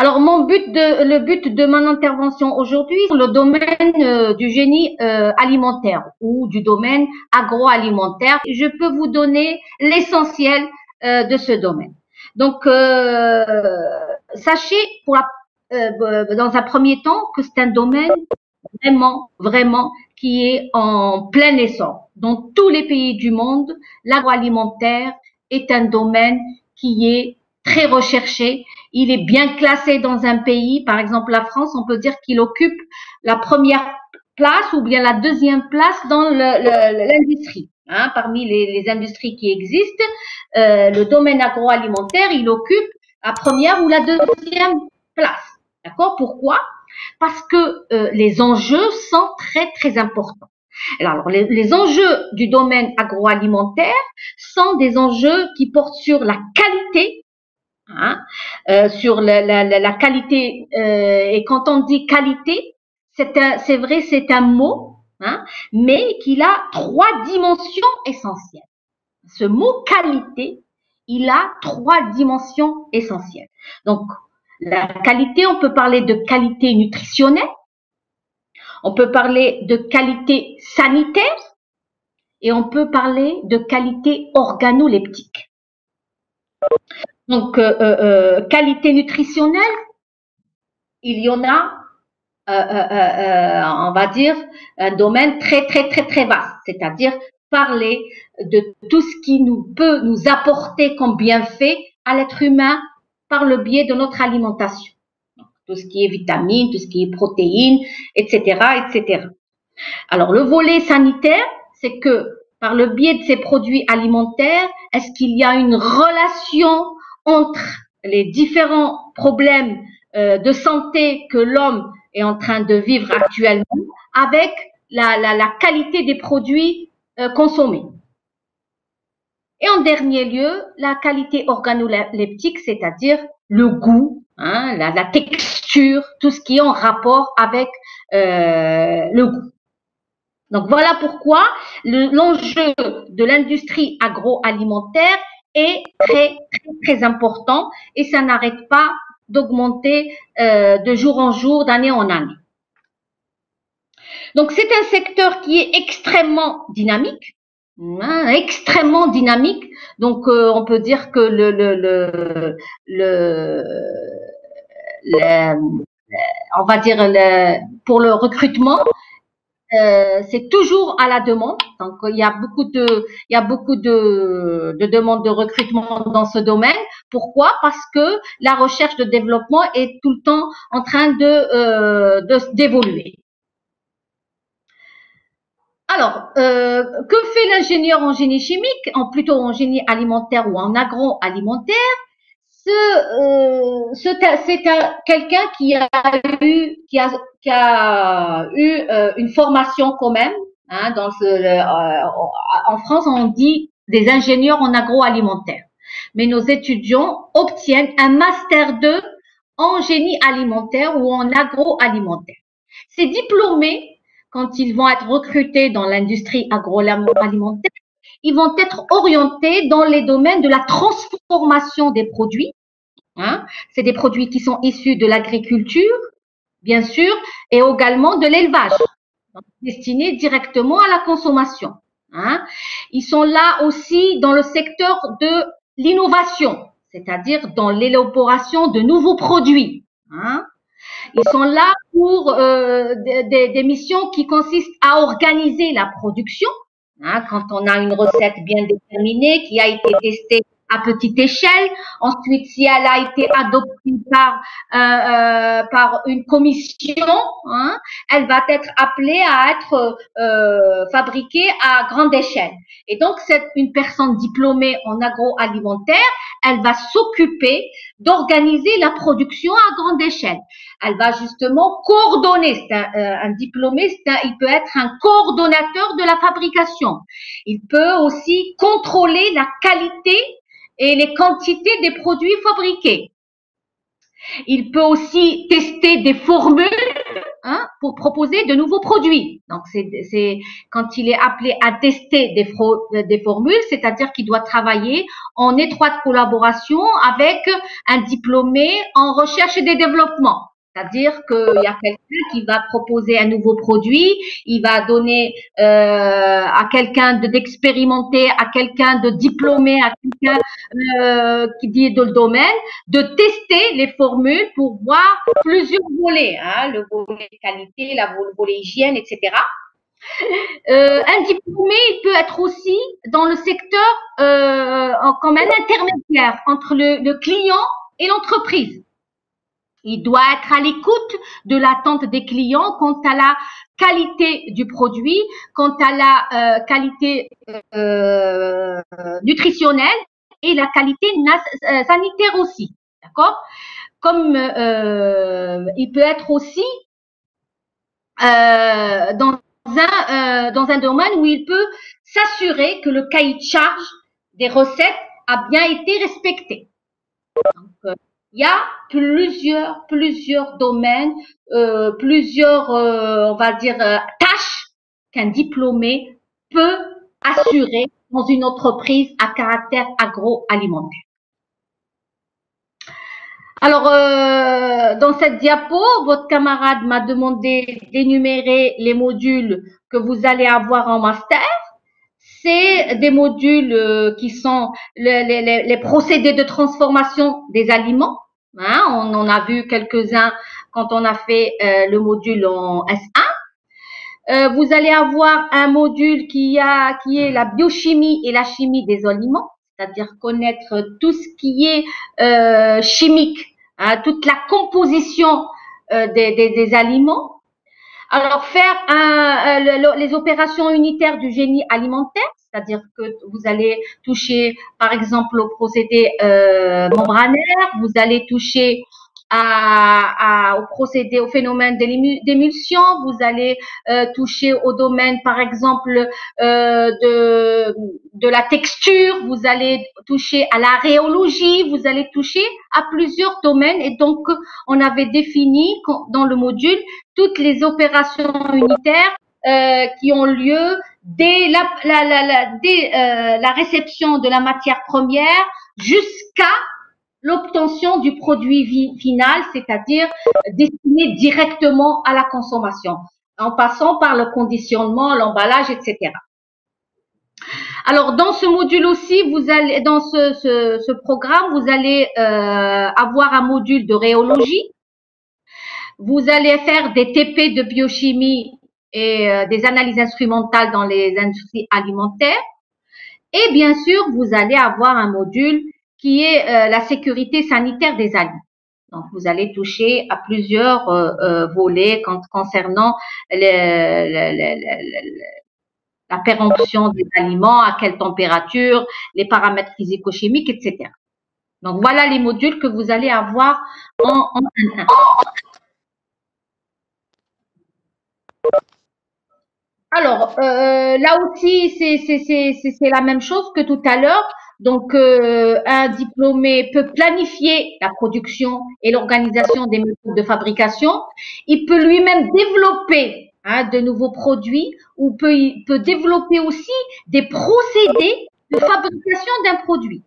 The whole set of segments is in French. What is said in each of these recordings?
Alors, le but de mon intervention aujourd'hui, c'est le domaine du génie alimentaire ou du domaine agroalimentaire. Je peux vous donner l'essentiel de ce domaine. Donc, sachez dans un premier temps que c'est un domaine vraiment qui est en plein essor. Dans tous les pays du monde, l'agroalimentaire est un domaine qui est très recherché. Il est bien classé dans un pays. Par exemple, la France, on peut dire qu'il occupe la première place ou bien la deuxième place dans l'industrie. Parmi les industries qui existent, le domaine agroalimentaire, il occupe la première ou la deuxième place. D'accord? Pourquoi? Parce que les enjeux sont très importants. Alors, les enjeux du domaine agroalimentaire sont des enjeux qui portent sur la qualité, sur la qualité. Et quand on dit qualité, c'est vrai, c'est un mot, mais qu'il a trois dimensions essentielles. Ce mot qualité, il a trois dimensions essentielles. Donc, la qualité, on peut parler de qualité nutritionnelle, on peut parler de qualité sanitaire et on peut parler de qualité organoleptique. Donc, qualité nutritionnelle, il y en a, on va dire, un domaine très vaste, c'est-à-dire parler de tout ce qui peut nous apporter comme bienfait à l'être humain par le biais de notre alimentation. Donc, tout ce qui est vitamines, tout ce qui est protéines, etc., etc. Alors, le volet sanitaire, c'est que par le biais de ces produits alimentaires, est-ce qu'il y a une relation entre les différents problèmes de santé que l'homme est en train de vivre actuellement avec la qualité des produits consommés? Et en dernier lieu, la qualité organoleptique, c'est-à-dire le goût, la texture, tout ce qui est en rapport avec le goût. Donc voilà pourquoi l'enjeu de l'industrie agroalimentaire est très important et ça n'arrête pas d'augmenter de jour en jour, d'année en année. Donc c'est un secteur qui est extrêmement dynamique. Donc on peut dire que on va dire pour le recrutement, c'est toujours à la demande. Donc il y a beaucoup de demandes de recrutement dans ce domaine. Pourquoi? Parce que la recherche de développement est tout le temps en train d'évoluer. Alors, que fait l'ingénieur en génie chimique, plutôt en génie alimentaire ou en agroalimentaire? C'est quelqu'un qui a eu une formation quand même. En France, on dit des ingénieurs en agroalimentaire. Mais nos étudiants obtiennent un master 2 en génie alimentaire ou en agroalimentaire. Ces diplômés, quand ils vont être recrutés dans l'industrie agroalimentaire, ils vont être orientés dans les domaines de la transformation des produits. C'est des produits qui sont issus de l'agriculture, bien sûr, et également de l'élevage, destinés directement à la consommation. Ils sont là aussi dans le secteur de l'innovation, c'est-à-dire dans l'élaboration de nouveaux produits. Ils sont là pour des missions qui consistent à organiser la production. Quand on a une recette bien déterminée qui a été testée à petite échelle, ensuite si elle a été adoptée par une commission, elle va être appelée à être fabriquée à grande échelle. Et donc c'est une personne diplômée en agroalimentaire, elle va s'occuper d'organiser la production à grande échelle. Elle va justement coordonner. Un diplômé, il peut être un coordonnateur de la fabrication. Il peut aussi contrôler la qualité et les quantités des produits fabriqués. Il peut aussi tester des formules hein, pour proposer de nouveaux produits. Donc, c'est quand il est appelé à tester des formules, c'est-à-dire qu'il doit travailler en étroite collaboration avec un diplômé en recherche et développement. C'est-à-dire qu'il y a quelqu'un qui va proposer un nouveau produit, il va donner à quelqu'un d'expérimenter, à quelqu'un de diplômé, à quelqu'un qui dit de le domaine, de tester les formules pour voir plusieurs volets, hein, le volet qualité, le volet hygiène, etc. Un diplômé, il peut être aussi dans le secteur comme un intermédiaire entre le client et l'entreprise. Il doit être à l'écoute de l'attente des clients quant à la qualité du produit, quant à la qualité nutritionnelle et la qualité sanitaire aussi. D'accord? Comme il peut être aussi dans un domaine où il peut s'assurer que le cahier de charge des recettes a bien été respecté. Donc, il y a plusieurs domaines, on va dire, tâches qu'un diplômé peut assurer dans une entreprise à caractère agroalimentaire. Alors, dans cette diapo, votre camarade m'a demandé d'énumérer les modules que vous allez avoir en master. C'est des modules qui sont les procédés de transformation des aliments. Hein, on en a vu quelques-uns quand on a fait le module en S1. Vous allez avoir un module qui est la biochimie et la chimie des aliments, c'est-à-dire connaître tout ce qui est chimique, hein, toute la composition des aliments. Alors, faire les opérations unitaires du génie alimentaire, c'est-à-dire que vous allez toucher, par exemple, au procédé membranaire, vous allez toucher au procédé, au phénomène d'émulsion, vous allez toucher au domaine, par exemple, de la texture, vous allez toucher à la rhéologie, vous allez toucher à plusieurs domaines. Et donc, on avait défini dans le module toutes les opérations unitaires qui ont lieu dès la réception de la matière première jusqu'à l'obtention du produit final, c'est-à-dire destiné directement à la consommation, en passant par le conditionnement, l'emballage, etc. Alors, dans ce module aussi, vous allez, dans ce programme, vous allez avoir un module de rhéologie. Vous allez faire des TP de biochimie et des analyses instrumentales dans les industries alimentaires. Et bien sûr, vous allez avoir un module qui est la sécurité sanitaire des aliments. Donc, vous allez toucher à plusieurs volets concernant la péremption des aliments, à quelle température, les paramètres physico-chimiques, etc. Donc, voilà les modules que vous allez avoir en 1. Alors, là aussi, c'est la même chose que tout à l'heure. Donc, un diplômé peut planifier la production et l'organisation des méthodes de fabrication. Il peut lui-même développer de nouveaux produits ou il peut développer aussi des procédés de fabrication d'un produit.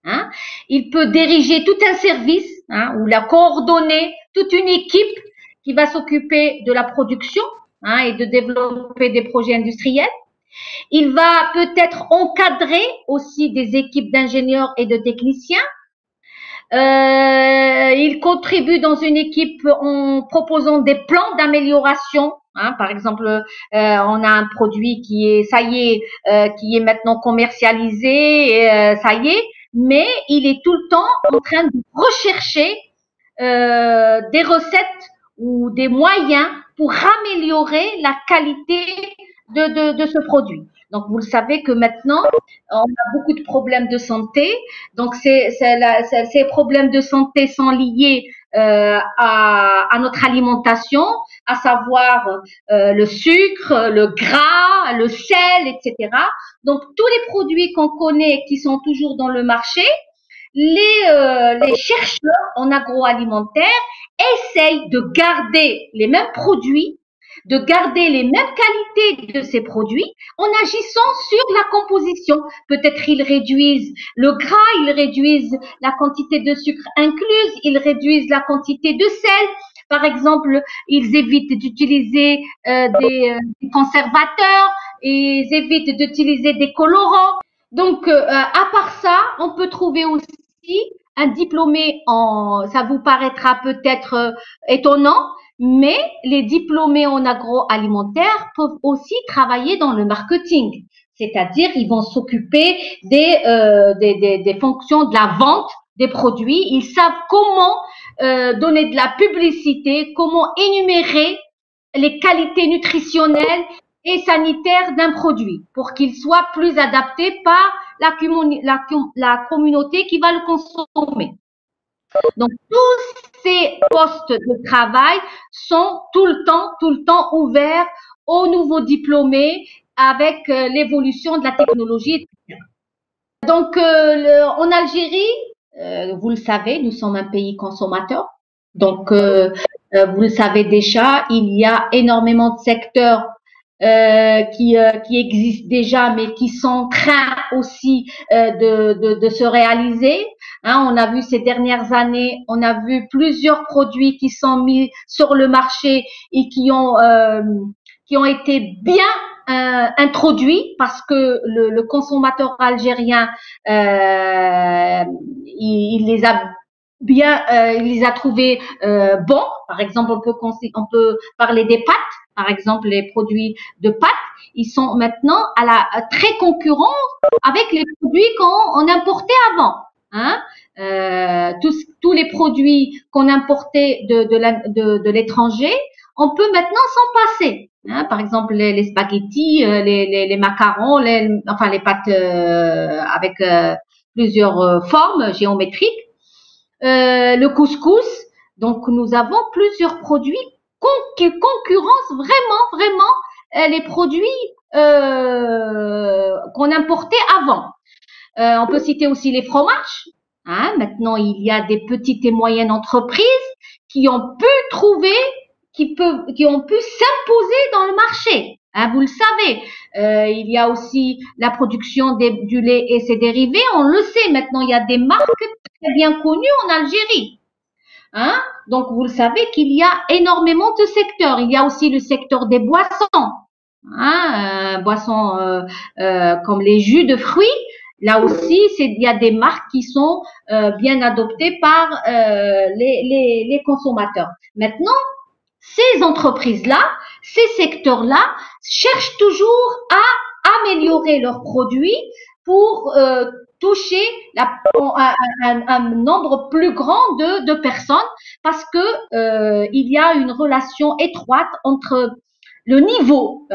Hein. Il peut diriger tout un service ou la coordonner toute une équipe qui va s'occuper de la production et de développer des projets industriels. Il va peut-être encadrer aussi des équipes d'ingénieurs et de techniciens. Il contribue dans une équipe en proposant des plans d'amélioration. Par exemple, on a un produit qui est maintenant commercialisé, ça y est, mais il est tout le temps en train de rechercher des recettes ou des moyens pour améliorer la qualité de ce produit. Donc, vous le savez que maintenant, on a beaucoup de problèmes de santé. Donc, ces problèmes de santé sont liés à notre alimentation, à savoir le sucre, le gras, le sel, etc. Donc, tous les produits qu'on connaît qui sont toujours dans le marché, les chercheurs en agroalimentaire essayent de garder les mêmes produits, de garder les mêmes qualités de ces produits en agissant sur la composition. Peut-être ils réduisent le gras, ils réduisent la quantité de sucre incluse, ils réduisent la quantité de sel. Par exemple, ils évitent d'utiliser des conservateurs, ils évitent d'utiliser des colorants. Donc, à part ça, on peut trouver aussi un diplômé ça vous paraîtra peut-être étonnant, mais les diplômés en agroalimentaire peuvent aussi travailler dans le marketing. C'est-à-dire, ils vont s'occuper des fonctions de la vente des produits. Ils savent comment donner de la publicité, comment énumérer les qualités nutritionnelles et sanitaires d'un produit pour qu'il soit plus adapté par la communauté qui va le consommer. Donc, tous ces postes de travail sont tout le temps ouverts aux nouveaux diplômés avec l'évolution de la technologie. Donc, en Algérie, vous le savez, nous sommes un pays consommateur. Donc, vous le savez déjà, il y a énormément de secteurs qui existent déjà, mais qui sont en train aussi de se réaliser. Hein, on a vu ces dernières années, on a vu plusieurs produits qui sont mis sur le marché et qui ont été bien introduits parce que le consommateur algérien il les a bien, il les a trouvés bons. Par exemple, on peut parler des pâtes. Par exemple, les produits de pâtes, ils sont maintenant très concurrents avec les produits qu'on importait avant. Hein? Tous les produits qu'on importait de l'étranger, on peut maintenant s'en passer. Hein? Par exemple, les spaghettis, les macarons, enfin les pâtes avec plusieurs formes géométriques, le couscous. Donc, nous avons plusieurs produits qui concurrencent vraiment les produits qu'on importait avant. On peut citer aussi les fromages. Hein, maintenant, il y a des petites et moyennes entreprises qui ont pu trouver, qui ont pu s'imposer dans le marché. Hein, vous le savez, il y a aussi la production du lait et ses dérivés. On le sait maintenant, il y a des marques très bien connues en Algérie. Hein? Donc, vous le savez qu'il y a énormément de secteurs. Il y a aussi le secteur des boissons. Hein? Boissons comme les jus de fruits. Là aussi, il y a des marques qui sont bien adoptées par les consommateurs. Maintenant, ces entreprises-là, ces secteurs-là cherchent toujours à améliorer leurs produits pour toucher un nombre plus grand de personnes parce que il y a une relation étroite entre le niveau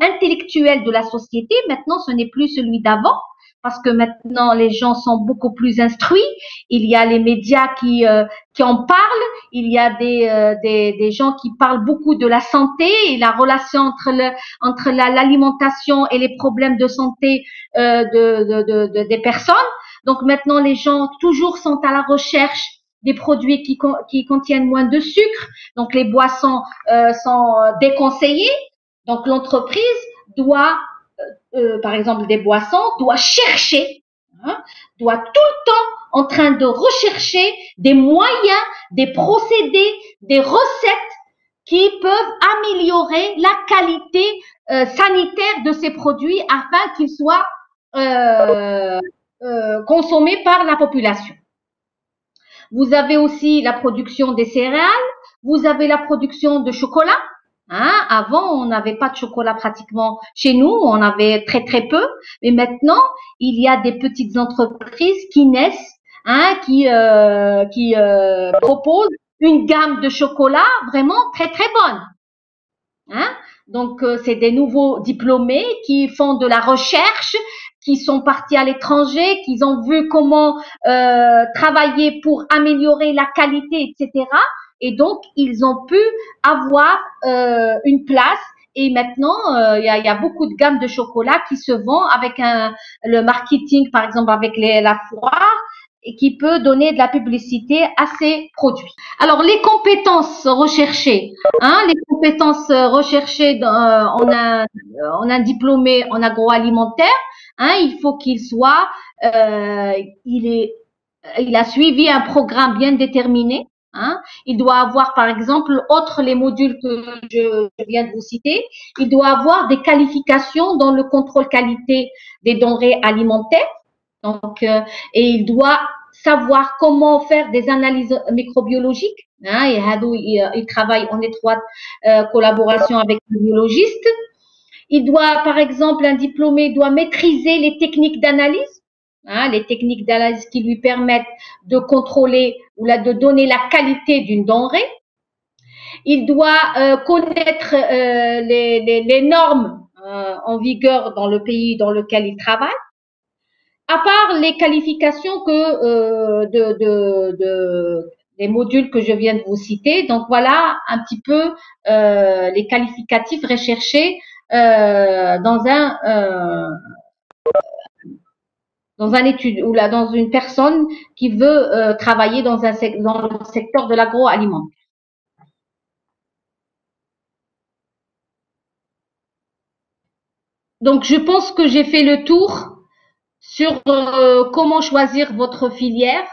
intellectuel de la société. Maintenant, ce n'est plus celui d'avant parce que maintenant les gens sont beaucoup plus instruits. Il y a les médias qui en parlent. Il y a des gens qui parlent beaucoup de la santé et la relation entre l'alimentation et les problèmes de santé des personnes. Donc maintenant, les gens toujours sont à la recherche des produits qui contiennent moins de sucre. Donc les boissons sont déconseillées. Donc l'entreprise doit, par exemple des boissons, doit chercher, doit tout le temps en train de rechercher des moyens, des procédés, des recettes qui peuvent améliorer la qualité sanitaire de ces produits afin qu'ils soient consommés par la population. Vous avez aussi la production des céréales, vous avez la production de chocolat. Hein, avant, on n'avait pas de chocolat pratiquement chez nous, on avait très peu. Mais maintenant, il y a des petites entreprises qui naissent, hein, qui proposent une gamme de chocolat vraiment très bonne. Hein? Donc, c'est des nouveaux diplômés qui font de la recherche, qui sont partis à l'étranger, qui ont vu comment travailler pour améliorer la qualité, etc. Et donc, ils ont pu avoir une place. Et maintenant, il y a beaucoup de gammes de chocolat qui se vendent avec le marketing, par exemple, avec la foire. et qui peut donner de la publicité à ces produits. Alors, les compétences recherchées, les compétences recherchées on a un diplômé en agroalimentaire, il faut qu'il soit, il a suivi un programme bien déterminé. Il doit avoir, par exemple, outre les modules que je viens de vous citer, il doit avoir des qualifications dans le contrôle qualité des denrées alimentaires. Donc, et il doit savoir comment faire des analyses microbiologiques. Et il travaille en étroite collaboration avec les biologistes. Il doit, par exemple, un diplômé doit maîtriser les techniques d'analyse, les techniques d'analyse qui lui permettent de contrôler ou de donner la qualité d'une denrée. Il doit connaître les normes en vigueur dans le pays dans lequel il travaille. À part les qualifications les modules que je viens de vous citer. Donc voilà un petit peu les qualificatifs recherchés dans un étude ou là dans une personne qui veut travailler dans le secteur de l'agroalimentaire. Donc je pense que j'ai fait le tour sur comment choisir votre filière.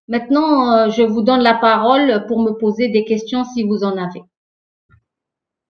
Maintenant, je vous donne la parole pour me poser des questions si vous en avez.